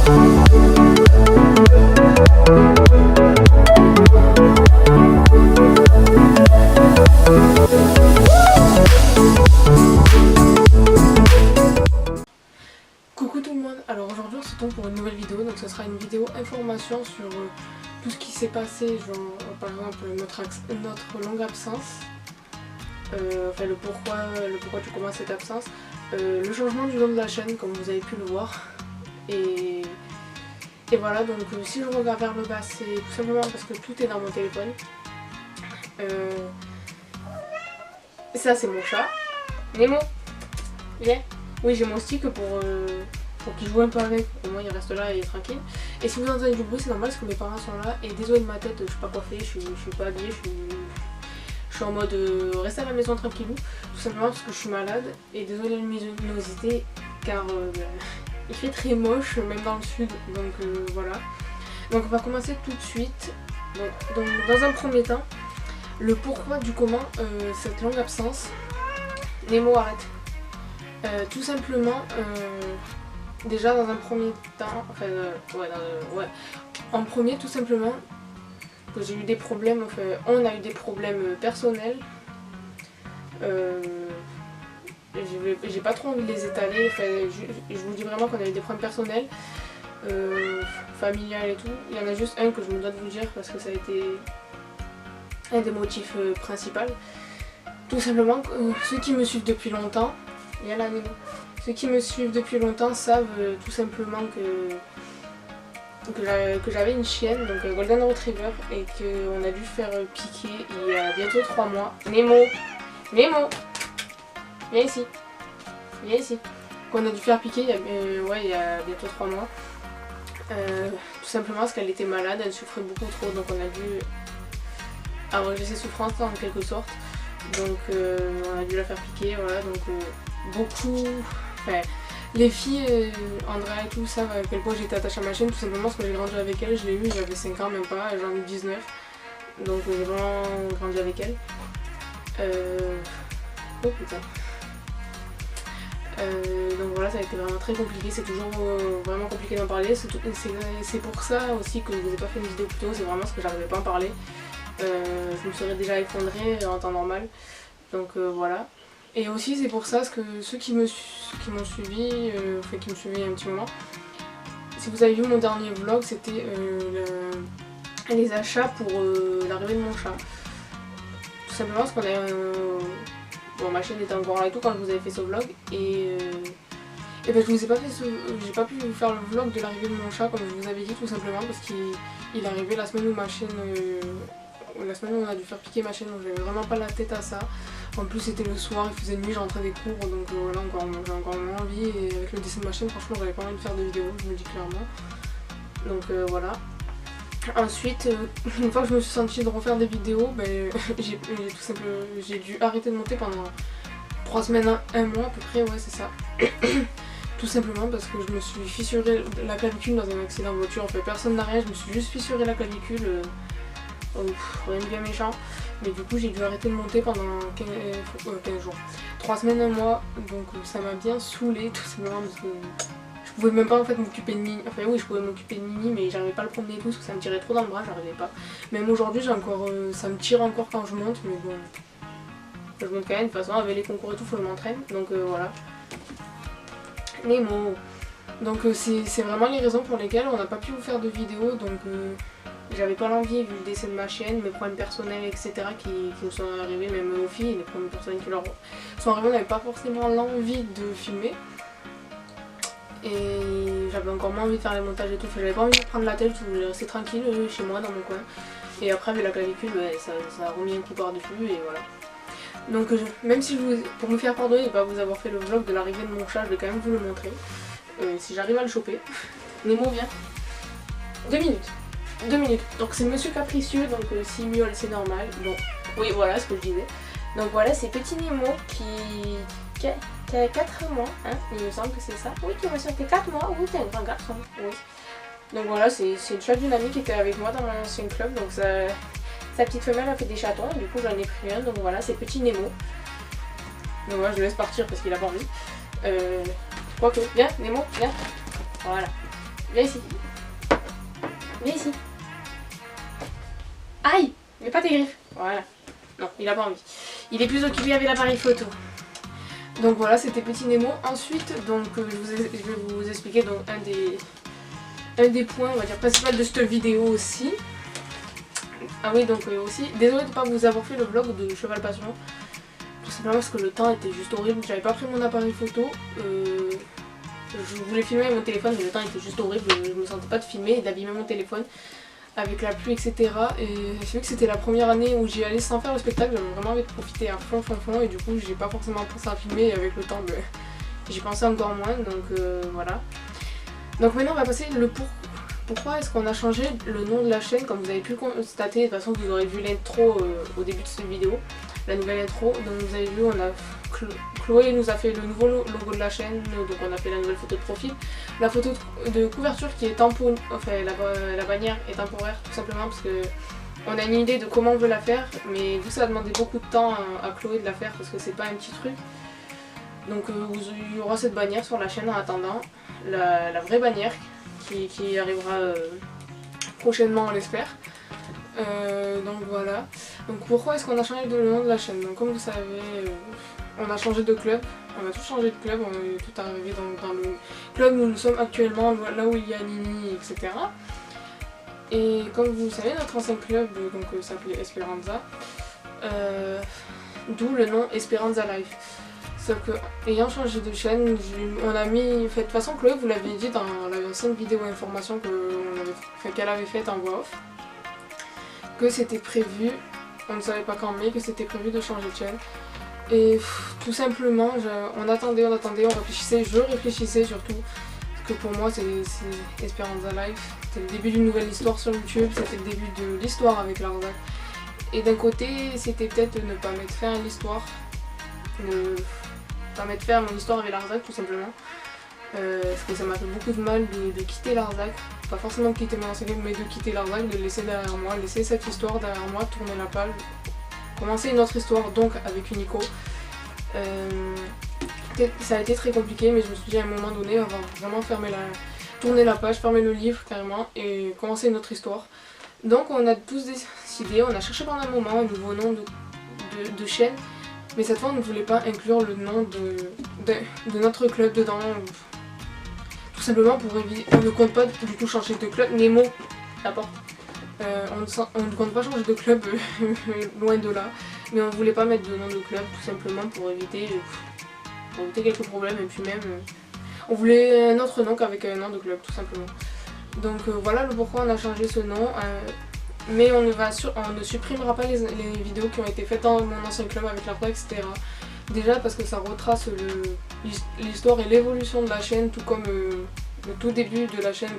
Coucou tout le monde, alors aujourd'hui on se retrouve pour une nouvelle vidéo, donc ce sera une vidéo information sur tout ce qui s'est passé, genre par exemple notre longue absence, enfin le pourquoi du comment cette absence, le changement du nom de la chaîne comme vous avez pu le voir, et voilà, donc si je regarde vers le bas c'est tout simplement parce que tout est dans mon téléphone. Ça c'est mon chat, Nemo, viens. Oui, j'ai mon stick pour qu'il joue un peu avec, au moins il reste là et il est tranquille. Et si vous entendez du bruit, c'est normal parce que mes parents sont là. Et désolé de ma tête, je suis pas coiffée, je suis pas habillée, je suis en mode rester à la maison tranquillou. Tout simplement parce que je suis malade. Et désolé de luminosité, car il fait très moche, même dans le sud. Donc voilà. Donc on va commencer tout de suite. Donc dans un premier temps, le pourquoi du comment cette longue absence. Nemo, arrête. Tout simplement, déjà dans un premier temps, enfin en premier tout simplement, que j'ai eu des problèmes, enfin on a eu des problèmes personnels. J'ai pas trop envie de les étaler, enfin, je vous dis vraiment qu'on a eu des problèmes personnels, familiales et tout. Il y en a juste un que je me dois de vous dire parce que ça a été un des motifs principaux. Tout simplement, ceux qui me suivent depuis longtemps, ceux qui me suivent depuis longtemps savent tout simplement que j'avais une chienne, donc Golden Retriever, et qu'on a dû faire piquer il y a bientôt 3 mois. Nemo, viens ici, qu'on a dû faire piquer il y a bientôt 3 mois. Tout simplement parce qu'elle était malade, elle souffrait beaucoup trop, donc on a dû abréger ses souffrances en quelque sorte. Donc on a dû la faire piquer, voilà, donc beaucoup, enfin les filles, Andrea et tout savent à quel point j'étais attachée à ma chaîne, tout simplement parce que j'ai grandi avec elle, je l'ai eue, j'avais 5 ans même pas, j'en ai 19, donc j'ai vraiment grandi avec elle. Oh putain. Donc voilà, ça a été vraiment très compliqué, c'est toujours vraiment compliqué d'en parler, c'est pour ça aussi que je vous ai pas fait une vidéo plus tôt, c'est vraiment parce que j'arrivais pas à en parler. Je me serais déjà effondrée en temps normal, donc voilà. Et aussi c'est pour ça parce que ceux qui m'ont suivi, enfin qui me suivaient il y a un petit moment, si vous avez vu mon dernier vlog, c'était les achats pour l'arrivée de mon chat. Tout simplement parce qu'on a bon, ma chaîne était encore là et tout quand je vous avais fait ce vlog, et ben je vous ai pas fait j'ai pas pu vous faire le vlog de l'arrivée de mon chat comme je vous avais dit, tout simplement parce qu'il est arrivé la semaine où ma chaîne la semaine où on a dû faire piquer ma chaîne, donc j'avais vraiment pas la tête à ça. En plus c'était le soir, il faisait nuit, je rentrais des cours, donc voilà, j'ai encore moins envie, et avec le décès de ma chaîne, franchement j'avais pas envie de faire de vidéos, je me le dis clairement. Donc voilà. Ensuite, une fois que je me suis sentie de refaire des vidéos, ben, j'ai dû arrêter de monter pendant 3 semaines, 1 mois à peu près, ouais c'est ça. Tout simplement parce que je me suis fissuré la clavicule dans un accident de voiture, enfin personne n'a rien, je me suis juste fissuré la clavicule. Rien de bien méchant, mais du coup j'ai dû arrêter de monter pendant 15 jours, 3 semaines, 1 mois, donc ça m'a bien saoulée tout simplement parce que je pouvais même pas en fait m'occuper de Nini, enfin oui je pouvais m'occuper de Nini mais j'arrivais pas à le promener et tout parce que ça me tirait trop dans le bras, j'arrivais pas. Même aujourd'hui j'ai encore, ça me tire encore quand je monte, mais bon, je monte quand même, de toute façon avec les concours et tout faut que je m'entraîne, donc voilà. Nemo. Donc c'est vraiment les raisons pour lesquelles on n'a pas pu vous faire de vidéo, donc j'avais pas l'envie vu le décès de ma chienne, mes problèmes personnels etc qui me sont arrivés, même aux filles, les problèmes personnels qui leur sont arrivés, on n'avait pas forcément l'envie de filmer. Et j'avais encore moins envie de faire les montages et tout, j'avais pas envie de prendre la tête, je voulais rester tranquille chez moi dans mon coin. Et après avec la clavicule, ça a remis un coup par-dessus et voilà. Donc même si pour me faire pardonner et pas vous avoir fait le vlog de l'arrivée de mon chat, je vais quand même vous le montrer. Si j'arrive à le choper. Nemo viens. 2 minutes. 2 minutes. Donc c'est Monsieur Capricieux, donc s'il miaule c'est normal. Donc oui voilà ce que je disais. Donc voilà, c'est petit Nemo qui a 4 mois, hein, il me semble que c'est ça. Oui, tu m'as sûr que t'es 4 mois, oui t'es un grand garçon, oui. Donc voilà, c'est une chatte d'une amie qui était avec moi dans mon ancien club, donc sa petite femelle a fait des chatons, du coup j'en ai pris un, donc voilà, c'est petit Nemo. Donc voilà, je le laisse partir parce qu'il a pas envie. Quoique, viens Nemo, viens. Voilà. Viens ici. Viens ici. Aïe! Mais pas tes griffes. Voilà. Non, il a pas envie. Il est plus occupé avec l'appareil photo. Donc voilà, c'était Petit Nemo. Ensuite, donc, je vais vous expliquer donc, un des points, on va dire, principaux de cette vidéo aussi. Ah oui, donc aussi, désolé de ne pas vous avoir fait le vlog de Cheval Passion. Tout simplement parce que le temps était juste horrible. J'avais pas pris mon appareil photo. Je voulais filmer avec mon téléphone, mais le temps était juste horrible. Je me sentais pas de filmer et d'abîmer mon téléphone avec la pluie, etc. Et j'ai vu que c'était la première année où j'y allais sans faire le spectacle. J'avais vraiment envie de profiter à fond, et du coup, j'ai pas forcément pensé à filmer. Et avec le temps, ben, j'y pensais encore moins. Donc voilà. Donc maintenant, on va passer le pourquoi est-ce qu'on a changé le nom de la chaîne. Comme vous avez pu constater, de toute façon, vous aurez vu l'intro au début de cette vidéo, la nouvelle intro. Donc vous avez vu, on a Chloé nous a fait le nouveau logo de la chaîne, donc on a fait la nouvelle photo de profil. La photo de couverture qui est temporaire, enfin la bannière est temporaire tout simplement parce que on a une idée de comment on veut la faire, mais vu que ça a demandé beaucoup de temps à Chloé de la faire parce que c'est pas un petit truc. Donc il y aura cette bannière sur la chaîne en attendant la vraie bannière qui arrivera prochainement, on l'espère. Donc voilà. Donc pourquoi est-ce qu'on a changé le nom de la chaîne? Donc comme vous savez, on a changé de club, on a tout changé de club, on est tout arrivé dans le club où nous sommes actuellement, là où il y a Nini, etc. Et comme vous le savez, notre ancien club s'appelait Esperanza, d'où le nom Esperanza Life. Sauf que, ayant changé de chaîne, on a mis, de toute façon Chloé vous l'avez dit dans l'ancienne vidéo information qu'elle avait faite en voix off, que c'était prévu, on ne savait pas quand, mais que c'était prévu de changer de chaîne. Et tout simplement, on attendait, on réfléchissait, je réfléchissais surtout, parce que pour moi c'est Esperanza Life, c'était le début d'une nouvelle histoire sur YouTube, c'était le début de l'histoire avec Larzac. Et d'un côté, c'était peut-être ne pas mettre fin à l'histoire, ne pas mettre fin à mon histoire avec Larzac tout simplement, parce que ça m'a fait beaucoup de mal de quitter Larzac, pas forcément de quitter mon ancien club, mais de quitter Larzac, de le laisser derrière moi, laisser cette histoire derrière moi, tourner la page. Commencer une autre histoire donc avec Unico. Ça a été très compliqué, mais je me suis dit à un moment donné, on va vraiment tourner la page, fermer le livre carrément et commencer une autre histoire. Donc on a tous décidé, on a cherché pendant un moment un nouveau nom de chaîne, mais cette fois on ne voulait pas inclure le nom de notre club dedans. Tout simplement pour éviter, on ne compte pas du tout changer de club, Nemo, la porte. On ne compte pas changer de club, loin de là, mais on ne voulait pas mettre de nom de club tout simplement pour éviter quelques problèmes, et puis même on voulait un autre nom qu'avec un nom de club tout simplement. Donc voilà le pourquoi on a changé ce nom, mais on ne supprimera pas les vidéos qui ont été faites dans mon ancien club avec la preuve, etc. Déjà parce que ça retrace l'histoire et l'évolution de la chaîne, tout comme le tout début de la chaîne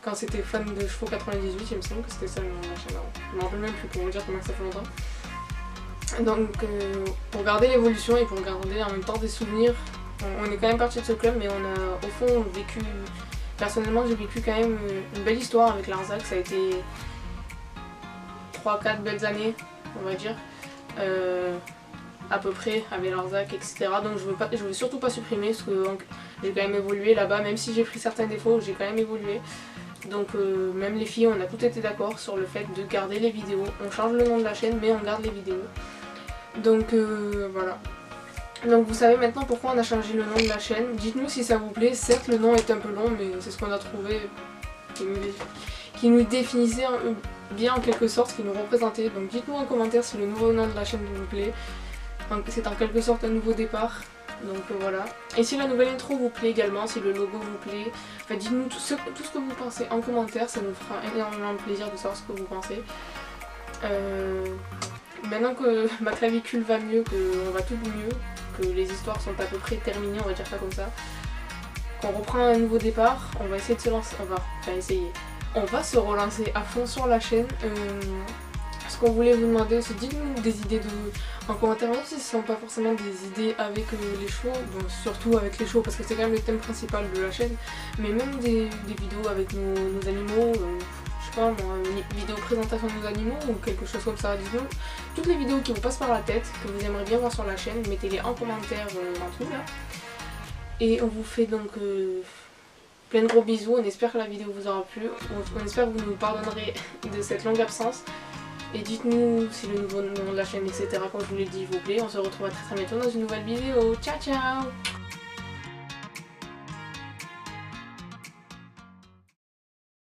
quand c'était Fan de Chevaux 98, il me semble que c'était ça le nom de la chaîne. Je ne me rappelle même plus pour vous dire comment ça fait longtemps. Donc pour garder l'évolution et pour garder en même temps des souvenirs, on est quand même parti de ce club, mais on a au fond vécu, personnellement j'ai vécu quand même une belle histoire avec Larzac. Ça a été 3-4 belles années on va dire, à peu près avec Larzac, etc. Donc je veux surtout pas supprimer parce que j'ai quand même évolué là-bas, même si j'ai pris certains défauts, j'ai quand même évolué. Donc même les filles, on a toutes été d'accord sur le fait de garder les vidéos. On change le nom de la chaîne, mais on garde les vidéos. Donc voilà. Donc vous savez maintenant pourquoi on a changé le nom de la chaîne. Dites-nous si ça vous plaît. Certes le nom est un peu long, mais c'est ce qu'on a trouvé qui nous définissait bien en quelque sorte, qui nous représentait. Donc dites-nous en commentaire si le nouveau nom de la chaîne vous plaît. C'est en quelque sorte un nouveau départ. Donc voilà. Et si la nouvelle intro vous plaît également, si le logo vous plaît, enfin, dites-nous tout ce que vous pensez en commentaire, ça nous fera énormément plaisir de savoir ce que vous pensez. Maintenant que ma clavicule va mieux, qu'on va tout mieux, que les histoires sont à peu près terminées, on va dire ça comme ça, qu'on reprend un nouveau départ, on va essayer de se lancer, on va se relancer à fond sur la chaîne. Ce qu'on voulait vous demander aussi, dites-nous des idées en commentaire, même si ce ne sont pas forcément des idées avec les chevaux, donc surtout avec les chevaux parce que c'est quand même le thème principal de la chaîne, mais même des vidéos avec nos animaux, je sais pas moi, une vidéo présentation de nos animaux ou quelque chose comme ça. Dites-nous toutes les vidéos qui vous passent par la tête, que vous aimeriez bien voir sur la chaîne, mettez-les en commentaire en dessous là. Et on vous fait donc Plein de gros bisous, on espère que la vidéo vous aura plu, on espère que vous nous pardonnerez de cette longue absence. Et dites-nous si le nouveau nom de la chaîne, etc. comme je vous l'ai dit, vous plaît. On se retrouve à très bientôt dans une nouvelle vidéo. Ciao ciao!